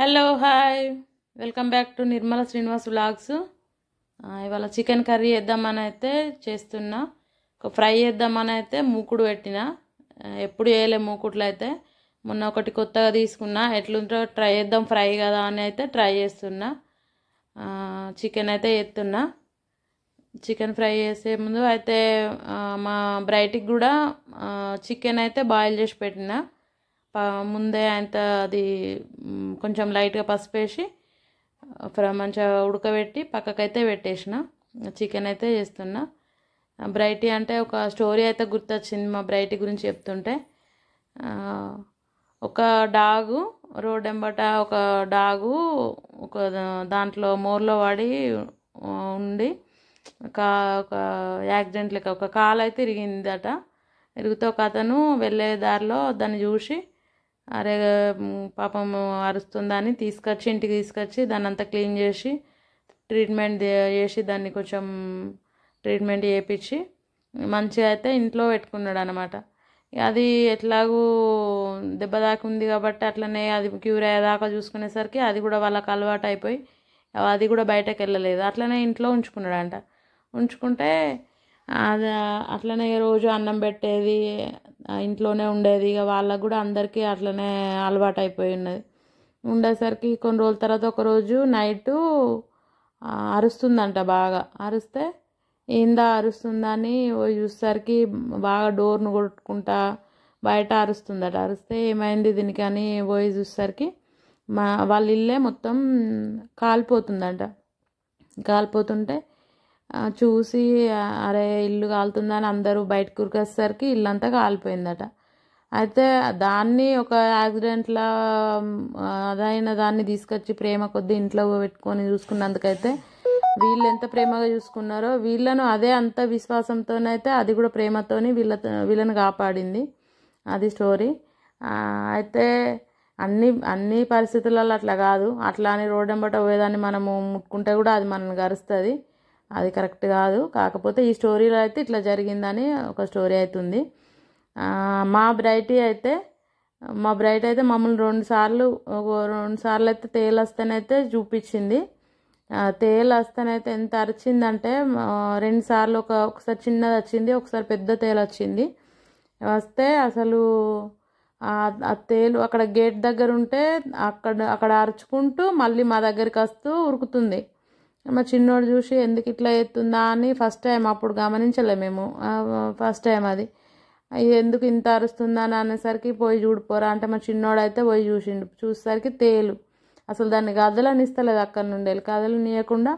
Hello hi welcome back to Nirmala Srinivas vlogs. ఇవాళ chicken curry చేద్దామని అయితే చేస్తున్నా. ఒక ఫ్రై చేద్దామని అయితే మూకుడు పెట్టిన. ఎప్పుడు చేయలే మూకుడులో అయితే. మొన్న ఒకటి కొత్తగా తీసుకున్నా, ఎట్లుంటో ట్రై చేద్దాం ఫ్రై కదా అని అయితే ట్రై చేస్తున్నా. చికెన్ అయితే చేస్తున్నా. చికెన్ ఫ్రై చేసే ముందు అయితే మా బ్రైట్కి కూడా చికెన్ అయితే బాయిల్ చేసి పెట్టిన. ముందే అంత అది కొంచెం లైట్గా పసుపు వేసి మంచిగా ఉడకబెట్టి పక్కకైతే పెట్టేసిన. చికెన్ అయితే చేస్తున్నా. బ్రైటీ అంటే ఒక స్టోరీ అయితే గుర్తొచ్చింది మా బ్రైటీ గురించి చెప్తుంటే. ఒక డాగు రోడ్ ఎంబట ఒక డాగు ఒక దాంట్లో మోర్లో పడి ఉండి ఒక యాక్సిడెంట్ లెక్క ఒక కాలు అయితే ఇరిగిందట. ఇరిగితే ఒక అతను వెళ్ళే దారిలో దాన్ని చూసి అరే పాపం అరుస్తుందని తీసుకొచ్చి ఇంటికి తీసుకొచ్చి దాన్ని అంతా క్లీన్ చేసి ట్రీట్మెంట్ చేసి దాన్ని కొంచెం ట్రీట్మెంట్ చేయించి మంచిగా అయితే ఇంట్లో పెట్టుకున్నాడు అనమాట. అది ఎట్లాగూ దెబ్బ దాకుంది కాబట్టి అట్లనే అది క్యూర్ అయ్యేదాకా చూసుకునేసరికి అది కూడా వాళ్ళకి అలవాటు అయిపోయి అది కూడా బయటకు వెళ్ళలేదు. అట్లనే ఇంట్లో ఉంచుకున్నాడంట. ఉంచుకుంటే అది అట్లనే రోజు అన్నం పెట్టేది, ఇంట్లోనే ఉండేది. ఇక వాళ్ళకు కూడా అందరికీ అట్లనే అలవాటు అయిపోయి ఉన్నది. ఉండేసరికి కొన్ని రోజుల తర్వాత ఒకరోజు నైటు అరుస్తుందంట. బాగా అరిస్తే ఏందా అరుస్తుందని చూసేసరికి బాగా డోర్ను కొట్టుకుంటా బయట అరుస్తుందట. అరిస్తే ఏమైంది దీనికి అని పోయి చూసేసరికి వాళ్ళ ఇల్లే మొత్తం కాలిపోతుందంట. కాలిపోతుంటే చూసి అరే ఇల్లు కాలుతుందని అందరూ బయటకు ఉరికేసరికి ఇల్లంతా కాలిపోయిందట. అయితే దాన్ని ఒక యాక్సిడెంట్లో అదైన దాన్ని తీసుకొచ్చి ప్రేమ కొద్దీ ఇంట్లో పెట్టుకొని చూసుకున్నందుకైతే వీళ్ళు ఎంత ప్రేమగా చూసుకున్నారో వీళ్ళను అదే అంత విశ్వాసంతోనైతే అది కూడా ప్రేమతోని వీళ్ళని కాపాడింది. అది స్టోరీ. అయితే అన్ని పరిస్థితులలో అట్లా కాదు. అట్లా అని రోడ్డు వెంబట పోయేదాన్ని మనము ముట్టుకుంటే కూడా అది మనల్ని గరుస్తుంది. అది కరెక్ట్ కాదు. కాకపోతే ఈ స్టోరీలో అయితే ఇట్లా జరిగిందని ఒక స్టోరీ అవుతుంది. మా బ్రైట్ అయితే మమ్మల్ని రెండు సార్లు అయితే తేలు వస్తేనైతే చూపించింది. తేలు వస్తేనైతే ఎంత అరిచిందంటే 2 సార్లు ఒకసారి చిన్నది వచ్చింది, ఒకసారి పెద్ద తేలు వచ్చింది. వస్తే అసలు ఆ తేలు అక్కడ గేట్ దగ్గర ఉంటే అక్కడ అరుచుకుంటూ మళ్ళీ మా దగ్గరికి వస్తూ ఉరుకుతుంది. మా చిన్నోడు చూసి ఎందుకు ఇట్లా ఎత్తుందా అని ఫస్ట్ టైం అప్పుడు గమనించలే మేము. ఫస్ట్ టైం అది ఎందుకు ఇంత అరుస్తుందా అని అనేసరికి పోయి చూడిపోరా అంటే మా చిన్నోడు అయితే పోయి చూసిండు. చూసేసరికి తేలు అసలు దాన్ని కదలనిస్తలేదు. అక్కడ నుండి కదలనీయకుండా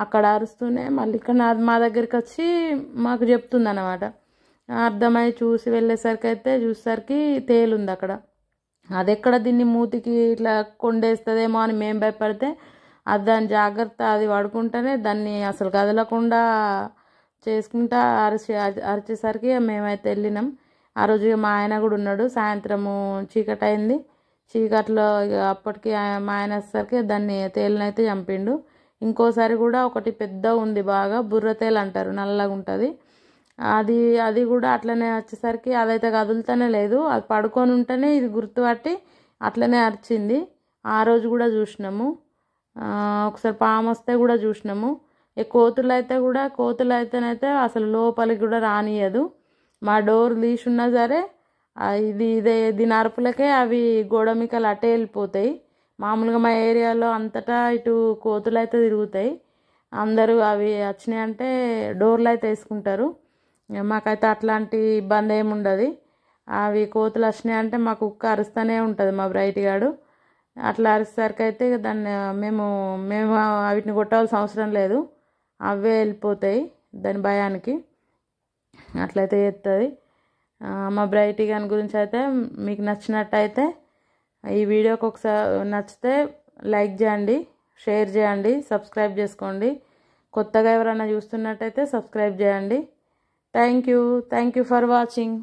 అక్కడ అరుస్తూనే మళ్ళీ ఇక్కడ మా దగ్గరికి వచ్చి మాకు చెప్తుంది అన్నమాట. అర్థమై చూసి చూసేసరికి తేలుంది అక్కడ. అది ఎక్కడ దీన్ని మూతికి ఇట్లా కొండేస్తుందేమో అని మేము భయపడితే అది దాని జాగ్రత్త అది పడుకుంటేనే దాన్ని అసలు కదలకుండా చేసుకుంటా అరిచేసరికి మేమైతే వెళ్ళినాం. ఆ రోజు మా ఆయన కూడా ఉన్నాడు. సాయంత్రము చీకటి అయింది. చీకట్లో అప్పటికి మా ఆయన వచ్చేసరికి దాన్ని తేలినైతే చంపిండు. ఇంకోసారి కూడా ఒకటి పెద్ద ఉంది, బాగా బుర్ర తేలు అంటారు, నల్లగా ఉంటుంది. అది కూడా అట్లనే వచ్చేసరికి అదైతే కదులుతూనే లేదు. అది పడుకొని ఉంటేనే ఇది గుర్తుపట్టి అట్లనే అరిచింది. ఆ రోజు కూడా చూసినాము. ఒకసారి పాము వస్తే కూడా చూసినాము. కోతులు అయితేనైతే అసలు లోపలికి కూడా రానియదు. మా డోర్ తీసున్నా సరే దీని అరుపులకే అవి గోడమికలు అటే వెళ్ళిపోతాయి. మామూలుగా మా ఏరియాలో అంతటా ఇటు కోతులు అయితే తిరుగుతాయి. అందరూ అవి వచ్చినాయి అంటే డోర్లు అయితే వేసుకుంటారు. మాకైతే అట్లాంటి ఇబ్బంది ఏమి ఉండదు. అవి కోతులు వచ్చినాయి అంటే మా కుక్క అరుస్తూనే ఉంటుంది, మా బ్రైట్ గాడు. అట్లా అరిసేసరికి అయితే దాన్ని మేము వాటిని కొట్టాల్సిన అవసరం లేదు, అవే వెళ్ళిపోతాయి దాని భయానికి. అట్లయితే చేస్తుంది. మా బ్రైట్ గాని గురించి అయితే మీకు నచ్చినట్టయితే ఈ వీడియోకి ఒకసారి నచ్చితే లైక్ చేయండి, షేర్ చేయండి, సబ్స్క్రైబ్ చేసుకోండి. కొత్తగా ఎవరైనా చూస్తున్నట్టయితే సబ్స్క్రైబ్ చేయండి. Thank you for watching.